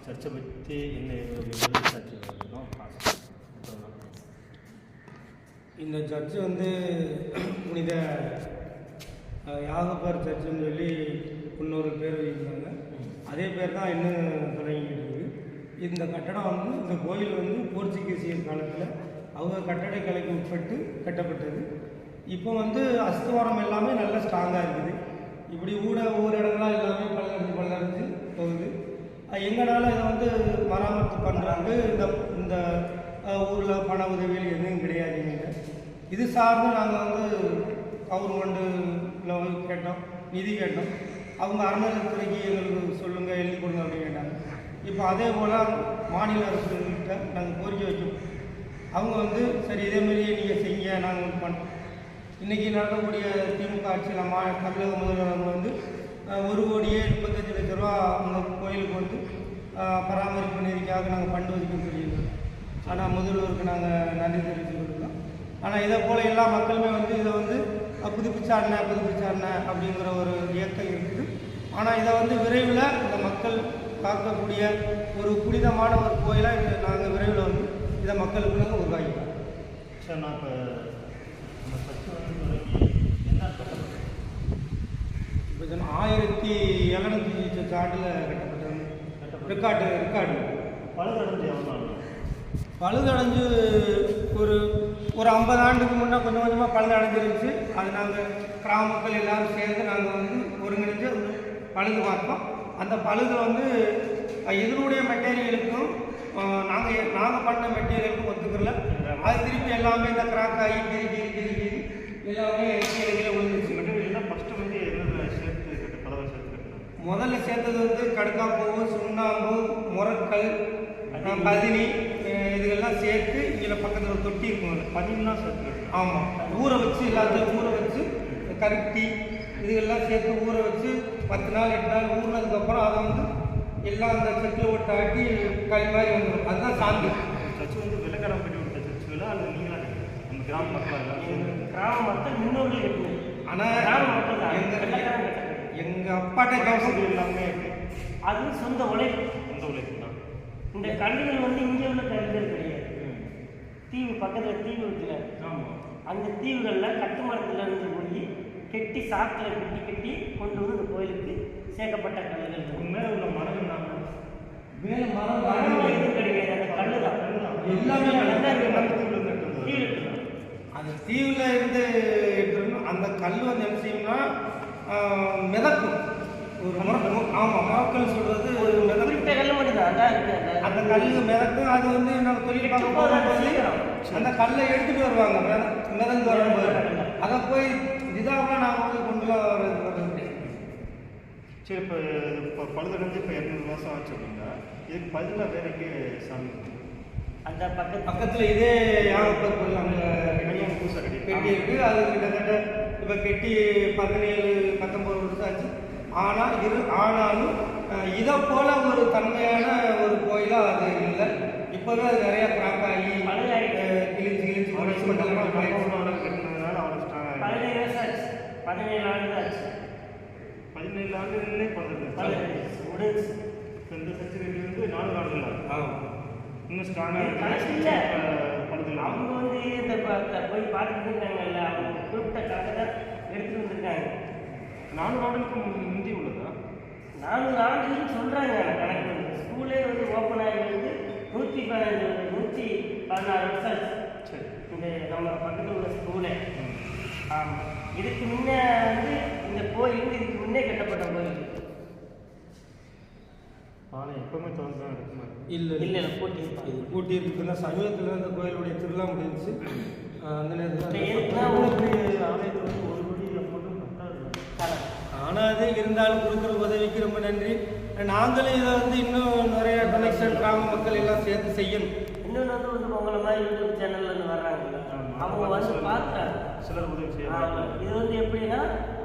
சர்ச்சை பற்றி என்ன சர்ச்சை இந்த சர்ச்சு வந்து புனித யாகப்பர் சர்ச்சுன்னு சொல்லி இன்னொரு பேர் வைக்கிறாங்க. அதே பேர் தான் இன்னும் தொடங்கிட்டு இருக்குது. இந்த கட்டடம் வந்து இந்த கோயில் வந்து போர்ச்சுகீசியர் காலத்தில் அவங்க கட்டடக்கலைக்கு உட்பட்டு கட்டப்பட்டது. இப்போ வந்து அஸ்திவாரம் எல்லாமே நல்ல ஸ்ட்ராங்காக இருக்குது. இப்படி ஊர் இடங்களாக எல்லாமே பல்லடைஞ்சு போகுது. எங்களால் இதை வந்து மராமத்து பண்ணுறாங்க. இந்த ஊரில் பண உதவிகள் எதுவும் கிடையாதுங்க. இது சார்ந்து நாங்கள் வந்து கவர்மெண்ட்டில் கேட்டோம், நிதி கேட்டோம். அவங்க அறநிலையத்துறைக்கு எங்களுக்கு சொல்லுங்கள், எழுதி கொடுங்க அப்படின்னு கேட்டாங்க. இப்போ அதே போல் மாநில அரசுகிட்ட நாங்கள் கோரிக்கை வைக்கோம். அவங்க வந்து சரி இதேமாரியே நீங்கள் செய்ய நாங்கள் வந்து பண்ணோம். இன்றைக்கி நடக்கக்கூடிய திமுக ஆட்சியில் தமிழக முதல்வர் வந்து 1,35,00,000 ரூபா அந்த கோயிலுக்கு வந்து பராமரிப்பு நிதிக்காக நாங்கள் ஃபண்டு ஒதுக்கணும்னு சொல்லியிருக்கோம். ஆனால் முதல்வருக்கு நாங்கள் நன்றி தெரிவித்துக்கொள்ளலாம். ஆனால் இதை போல் எல்லா மக்களுமே வந்து இதை வந்து புதுப்பிச்சாடின அப்படிங்கிற ஒரு இயக்கம் இருக்குது. ஆனால் இதை வந்து விரைவில் இந்த மக்கள் பார்க்கக்கூடிய ஒரு புனிதமான ஒரு கோயிலாக நாங்கள் விரைவில் வந்து இதை மக்களுக்கு நாங்கள் உருவாக்கிட்டோம். சார், நான் இப்போ இப்போ 1700 ஆண்டில் கட்டப்பட்டது. ரெக்கார்டு பழுதடைஞ்சு ஒரு 50 ஆண்டுக்கு முன்னே கொஞ்சம் கொஞ்சமாக பழுதடைஞ்சிருந்துச்சு. அது நாங்கள் கிராம மக்கள் எல்லோரும் சேர்ந்து நாங்கள் வந்து ஒருங்கிணைஞ்சு பழுது பார்த்தோம். அந்த பழுது வந்து இதனுடைய மெட்டீரியலுக்கும் நாங்கள் பண்ண மெட்டீரியலுக்கும் ஒத்துக்கல. அது திருப்பி எல்லாமே இந்த கிராக் ஆகி கிரி எல்லாமே கீழே விழுந்துச்சு. மெட்டீரியல் ஃபஸ்ட்டு வந்து முதல்ல சேர்த்தது வந்து கடுக்காப்பூவு, சுண்ணாம்பு, முரக்கல், பதினி இதுகெல்லாம் சேர்த்து இங்கே பக்கத்தில் ஒரு தொட்டி இருக்கும். பதினெலாம் சேர்த்து. ஆமாம், ஊற வச்சு எல்லாத்தையும் ஊற வச்சு கருட்டி இதுகெல்லாம் சேர்த்து ஊற வச்சு 10 நாள் 8 நாள் ஊறினதுக்கப்புறம் அதை வந்து எல்லாம் அந்த செட்டில் விட்டு ஆட்டி களி மாதிரி வந்துடும். அதுதான் சாந்தி. சர்ச்சு வந்து வெள்ளக்காரம் கட்டி விட்ட சர்ச்சுகளா அல்லது நீங்களாம் நம்ம கிராம மக்கள் கிராம மக்கள் முன்னோர்கள் இருக்குது. ஆனால் எங்கள் அப்பாட்ட கேட்க எல்லாமே அது சொந்த உழைப்பு தான். இந்த கல்லுகள் வந்து இங்கே உள்ள கல்லுகள் கிடையாது. தீவு பக்கத்தில் தீவு இருக்குல்ல, அந்த தீவுகளில் கட்டுமரத்தில் இருந்து போய் கெட்டி சாக்கில் கட்டி கொண்டு வந்து இந்த கோயிலுக்கு சேர்க்கப்பட்ட கல்லுகள். மேலே உள்ள மரங்கள் நாங்கள் மேலே மரம் எதுவும் கிடையாது. அந்த கல்லு தான் எல்லாமே தீவு. அந்த தீவில் இருந்து எடுத்துருந்தோம். அந்த கல் வந்து என்ன செய்யணும்னா மிதக்கும். ஒரு முறக்கல் சொல்கிறது ஒரு குறிப்பிட்ட கல் மட்டும்தான் அதான் இருக்குது. அந்த கல் மிதக்கும். அது வந்து நம்ம தொழில் பார்க்க போகும்போது அந்த கல்லை எடுத்துகிட்டு வருவாங்க. மிதந்து வரும்போது அதை போய் இதாக நாங்கள் வந்து கொண்டு வர்றது. சரி, இப்போ பழுதடைஞ்சு இப்போ 200 வருஷம் ஆச்சு அப்படின்னா இதுக்கு பதிலாக வேற எங்கே சாமி அந்த பக்கத்தில் இதே யாகப்பர் கோயில் அங்கே புதுசாக கெட்டி இருக்குது. அது கிட்டத்தட்ட இப்போ கெட்டி 17-19 வருஷம் ஆச்சு. ஆனாலும் இதை போல ஒரு தன்மையான ஒரு கோயிலாக அது இல்லை. இப்போவே அது நிறையா கிராக் ஆகி கிழிஞ்சு கட்டினதுனால அவ்வளோ 17 ஆண்டு ஆச்சு. 17 ஆண்டுகளே முடிஞ்சு. இந்த சர்ச்சைகள் வந்து 4 ஆண்டுகள் இன்னும் ஸ்ட்ராங்காக அவங்க வந்து இந்த போய் பார்த்துட்டு இருக்காங்கல்ல, அவங்க குறிப்பிட்ட கணக்கை எடுத்துகிட்டு வந்திருக்காங்க. 4 ஆண்டுகளுக்கு முந்தி உள்ளதா? 400 ஆண்டுன்னு சொல்கிறாங்க. கணக்கு வந்து ஸ்கூலே வந்து ஓப்பன் ஆகி வந்து 116 வருஷம் ஆச்சு. சரி, இந்த நம்ம பக்கத்தில் உள்ள ஸ்கூலே. ஆமாம், இதுக்கு முன்னே வந்து இந்த கோயில் இதுக்கு முன்னே கட்டப்பட்ட கோயில். ஆனால் எப்பவுமே திறந்து தான் இருக்குமா? இல்லை பூட்டி இருக்குன்னா சமீபத்தில் இந்த கோயிலுடைய திருவிழா முடிஞ்சிச்சு. அந்த நேரத்தில் ஆலயத்தில் வந்து 1 கோடி ஆனால் அது இருந்தாலும் கொடுக்குற உதவிக்கு ரொம்ப நன்றி. நாங்களும் இதை வந்து இன்னும் நிறைய கனெக்ஷன் கிராம மக்கள் எல்லாம் சேர்த்து செய்யணும். இன்னொன்று வந்து உங்களை மாதிரி யூடியூப் சேனல்லேருந்து வர்றாங்க, அவங்க வந்து பார்க்குறாங்க, சிலர் உதவி செய்யறாங்க. இது வந்து எப்படின்னா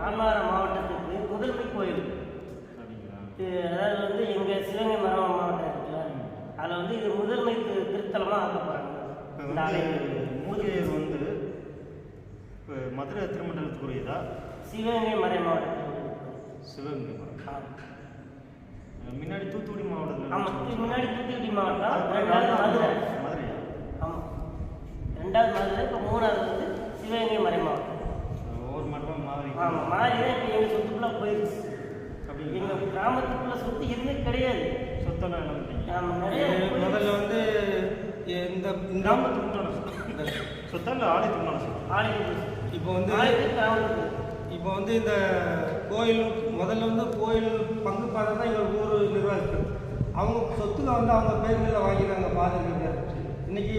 ஆழ்வாரம் மாவட்டத்துக்கு முதன்மை கோயில். அதாவது வந்து எங்கள் சிவகங்கை மாவட்டம் இருக்குல்ல, அதில் வந்து இது முதன்மை திருத்தலமாக ஆக்க போகிறாங்க. இந்த ஆலயம் மூதியர் வந்து இப்போ மதுரை திருமண்டலத்துக்குரியதா? சிவகங்கை மறை மாவட்டத்தில் சிவகங்கை முன்னாடி தூத்துக்குடி மாவட்டத்தில் ஆமாம், முன்னாடி தூத்துக்குடி மாவட்டம், 2வது மதுரை. மதுரையா? ஆமாம், 2வது மதுரை, இப்போ 3வது வந்து சிவகங்கை மறை மாவட்டம். ஒவ்வொரு மட்டம் மாதிரி. ஆமாம், மாறி தான் இப்போ எங்கள் சொத்துக்குள்ளே போயிடுச்சு. அப்படி எங்கள் கிராமத்துக்குள்ள சொத்து எதுவுமே கிடையாது. சொத்தெல்லாம் என்ன பண்ணுறீங்க? ஆமாம், நிறைய முதல்ல வந்து இந்த கிராமத்துக்கு உண்டான சொத்தா இல்லை ஆலயத்துக்குண்டான சொத்து? ஆலயத்துக்கு இப்போ வந்து கிராமத்துக்கு. இப்போ வந்து இந்த கோயில் முதல்ல வந்து கோயில் பங்கு பாதை தான் எங்கள் ஊர் நிர்வாகிகள். அவங்க சொத்துல வந்து அவங்க பேர்களில் வாங்கினாங்க பாதைகள். இன்னைக்கு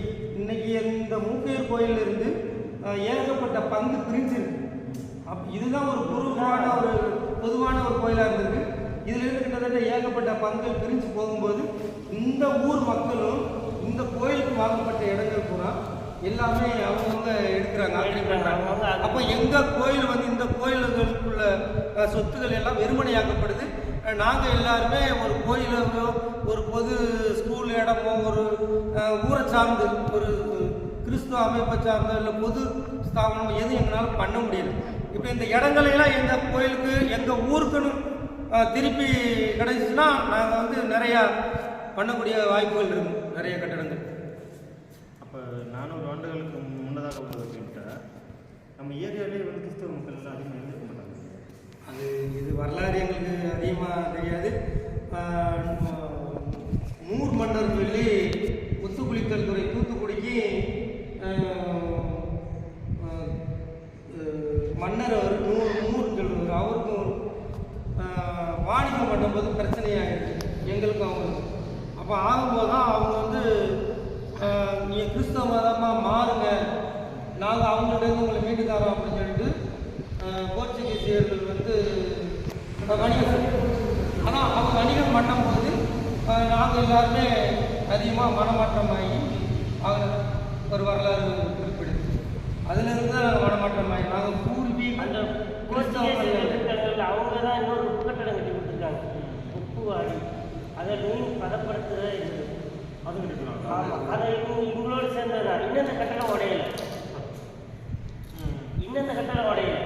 இந்த மூக்கையூர் கோயிலிருந்து ஏகப்பட்ட பங்கு பிரிஞ்சிருக்கு. இதுதான் ஒரு குருவான ஒரு பொதுவான ஒரு கோயிலாக இருந்திருக்கு. இதிலிருந்து கிட்டத்தட்ட ஏகப்பட்ட பங்குகள் பிரிஞ்சு போகும்போது இந்த ஊர் மக்களும் இந்த கோயிலுக்கு வாங்கப்பட்ட இடங்கள் பூரா எல்லாமே அவங்கவுங்க எடுக்கிறாங்க, ஆக்கிரமிக்கிறாங்க. அப்போ எங்கள் கோயில் வந்து இந்த கோயில்களுக்குள்ள சொத்துக்கள் எல்லாம் வெறுமனையாக்கப்படுது. நாங்கள் எல்லாருமே ஒரு கோயிலோ ஒரு பொது ஸ்கூல் இடமோ ஒரு ஊரை சார்ந்து ஒரு கிறிஸ்துவ அமைப்பை சார்ந்தோ இல்லை பொது ஸ்தாபனம் எதுவும் எங்களால் பண்ண முடியல. இப்போ இந்த இடங்களெல்லாம் எங்கள் கோயிலுக்கு எங்கள் ஊருக்குன்னு திருப்பி கிடைச்சிச்சுன்னா நாங்கள் வந்து நிறையா பண்ணக்கூடிய வாய்ப்புகள் இருக்கும், நிறைய கட்டடங்கள். அப்போ 400 ஆண்டுகளுக்கு முன்னதாக உள்ளதுக்கிட்ட நம்ம ஏரியாவிலே வந்து கிறிஸ்தவ மக்கள் எல்லாம் அதிகமாக இருந்திருக்க மாட்டாங்க. அது இது வரலாறு எங்களுக்கு அதிகமாக தெரியாது. மூர் மன்னர் சொல்லி முத்துக்குளித்தல் துறை தூத்துக்குடிக்கு மன்னர் அவர் மூர் சொல்லுவார். அவருக்கும் வாணிகம் பண்ணும்போது பிரச்சனையாகிடுச்சு எங்களுக்கும் அவங்களுக்கும். அப்போ ஆகும்போது தான் அவங்க வந்து நீங்கள் கிறிஸ்தவ மதமாக மாறுங்க, நாங்கள் அவங்கள்ட்ட உங்களை மீட்டு தரோம் அப்படின்னு சொல்லிட்டு போர்ச்சுகீசியர்கள் வந்து வணிகம். ஆனால் அவங்க வணிகம் பண்ணும்போது நாங்கள் எல்லாருமே அதிகமாக மனமாற்றமாகி அவங்க ஒரு வரலாறு குறிப்பிடுது. அதிலிருந்து தான் நாங்கள் மனமாற்றமாகி நாங்கள் பூர்வீக அந்த போர்ச்சுகீசியர்கள் அவங்க தான் இன்னொரு உப்பு கட்டடம் கட்டி கொடுத்துருக்காங்க, உப்பு வாடி. அதை மீன் பதப்படுத்துகிற இது அது கட்டிக்கலாம். ஆமாம், அதை இவங்களோடு சேர்ந்தது தான். இன்னும் இந்த கட்டடம் உடையலை, இன்னும் இந்த கட்டடம் உடையலை.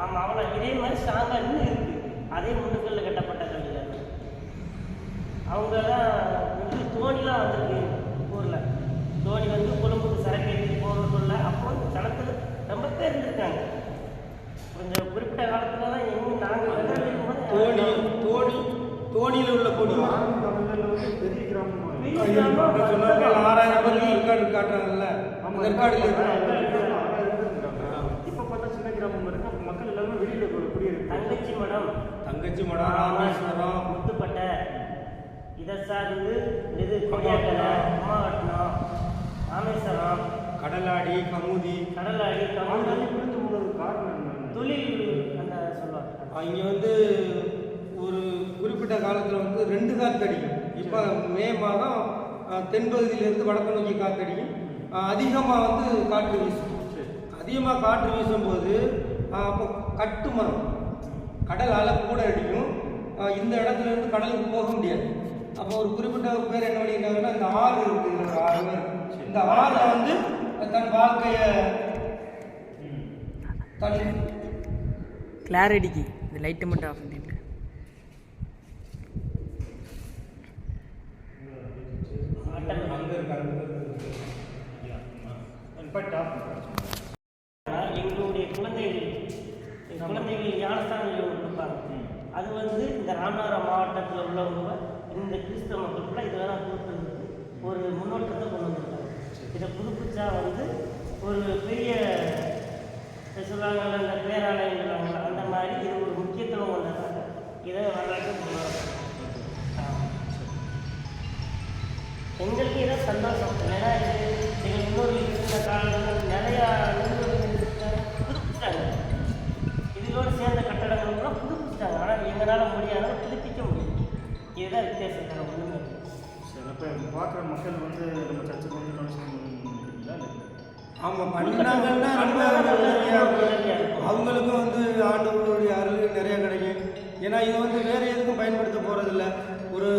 ஆமாம், அவ்வளோ இதே மாதிரி ஸ்ட்ராங்காக இன்னும் இருக்குது. அதே முன்னுக்கல்ல கட்டப்பட்ட கல்வியில் அவங்க தான் வந்து தோணிலாம் வந்திருக்கு ஊரில். தோனி வந்து கொழும்புக்கு சரக்கு ஏற்றி போக சொல்ல அப்போ வந்து தளத்தில் ரொம்ப பேர் இருந்திருக்காங்க. கொஞ்சம் குறிப்பிட்ட காலத்தில் தான் எங்கள் நாங்கள் தோணியில் உள்ள கொடி தமிழ்நாட்டில் வந்து பெரிய கிராமம். 6000 பேர் ரெக்கார்டு காட்டுறாங்கல்ல, அந்த ரெக்கார்டில் இப்போ பார்த்தா சின்ன கிராமம் இருக்கு. அப்போ மக்கள் எல்லாமே வெளியில் குடியிருக்கு. தங்கச்சி மடம், ராமேஸ்வரம், முத்துப்பட்டை, இதை சார்ந்து இது கொடியாட்டலை, அம்மாவட்டனம், ராமேஸ்வரம், கடலாடி, கமுதி புரிந்து போனது காரணம் என்ன? தொழில் அந்த சொல்லுவாங்க. இங்கே வந்து ஒரு குறிப்பிட்ட காலத்தில் வந்து 2 காற்று அடிக்கும். இப்போ மே மாதம் தென்பகுதியிலேருந்து வடக்கு நோக்கி காற்றடிக்கும். அதிகமாக வந்து காற்று வீசும். அதிகமாக காற்று வீசும்போது அப்போ கட்டு மரம் கடல் அலை கூட அடிக்கும். இந்த இடத்துல இருந்து கடலுக்கு போக முடியாது. அப்போ ஒரு குறிப்பிட்ட பேர் என்ன பண்ணியிருக்காங்கன்னா, இந்த ஆறு இருக்குது, ஒரு 6 பேர். இந்த ஆறில் வந்து தன் வாழ்க்கையை தன் கிளாரிட்டிக்கு இந்த லைட்டை மட்டும் ஆஃப் பண்ணிட்டு எங்களுடைய குழந்தைகள் ஞானஸ்தானங்கள் கொடுப்பாங்க. அது வந்து இந்த ராமநாதபுரம் மாவட்டத்தில் உள்ளவங்க இந்த கிறிஸ்தவ மக்களுக்குள்ள இதெல்லாம் கொடுக்கறதுக்கு ஒரு முன்னோட்டத்தை கொண்டு வந்திருக்காங்க. இதை புதுப்பிச்சா வந்து ஒரு பெரிய சொல்லுவாங்கள்ல, இந்த பேராலயங்கள் அந்த மாதிரி இது ஒரு முக்கியத்துவம் கொண்டதாங்க. இதை வரலாற்று கொண்டு வரும். எங்களுக்கு இதை சந்தோஷம். ஏன்னா இது எங்கள் முன்னோர்கள் இருந்த காலங்களில் நிறையா புதுப்பிச்சிட்டாங்க. இதோடு சேர்ந்த கட்டடங்கள் கூட புதுப்பிச்சிட்டாங்க. ஆனால் எங்களால் முடியாத புதுப்பிக்க முடியும். இதுதான் வித்தியாசம். ஒன்றுமே சரி, அப்போ பார்க்குற மக்கள் வந்து நம்ம சர்ச்சுக்கு வந்து டொனேஷன் பண்ணிக்கிறீங்களா? ஆமாம், பண்ணினாங்கன்னா ரொம்ப அவங்களுக்கும் வந்து ஆண்டவருடைய அருள் நிறையா கிடைக்கும். ஏன்னா இது வந்து வேறு எதுக்கும் பயன்படுத்த போகிறதில்ல. ஒரு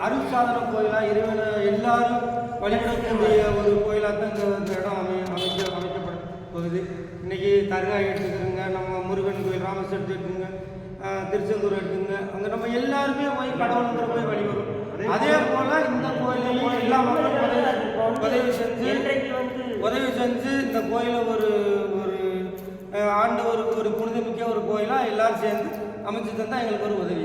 அருள் சாதன கோயிலாக இறைவனை எல்லாரும் வழிபடக்கூடிய ஒரு கோயிலாக தான் இந்த இடம் அமைக்கப்பட போகுது. இன்றைக்கி தர்கா எடுத்துக்கிறோங்க, நம்ம முருகன் கோயில் ராமேஸ்வரத்தை எடுத்துங்க, திருச்செந்தூர் எடுத்துங்க. அங்கே நம்ம எல்லாருமே போய் கடவுளுங்கிற போய் வழிபடும். அதே போல இந்த கோயிலையும் எல்லா மக்களும் உதவி செஞ்சு இந்த கோயிலை ஒரு ஒரு ஆண்டு ஒரு புனிதமிக்க ஒரு கோயிலாக எல்லாரும் சேர்ந்து அமைச்சு தந்தால் எங்களுக்கு ஒரு உதவி.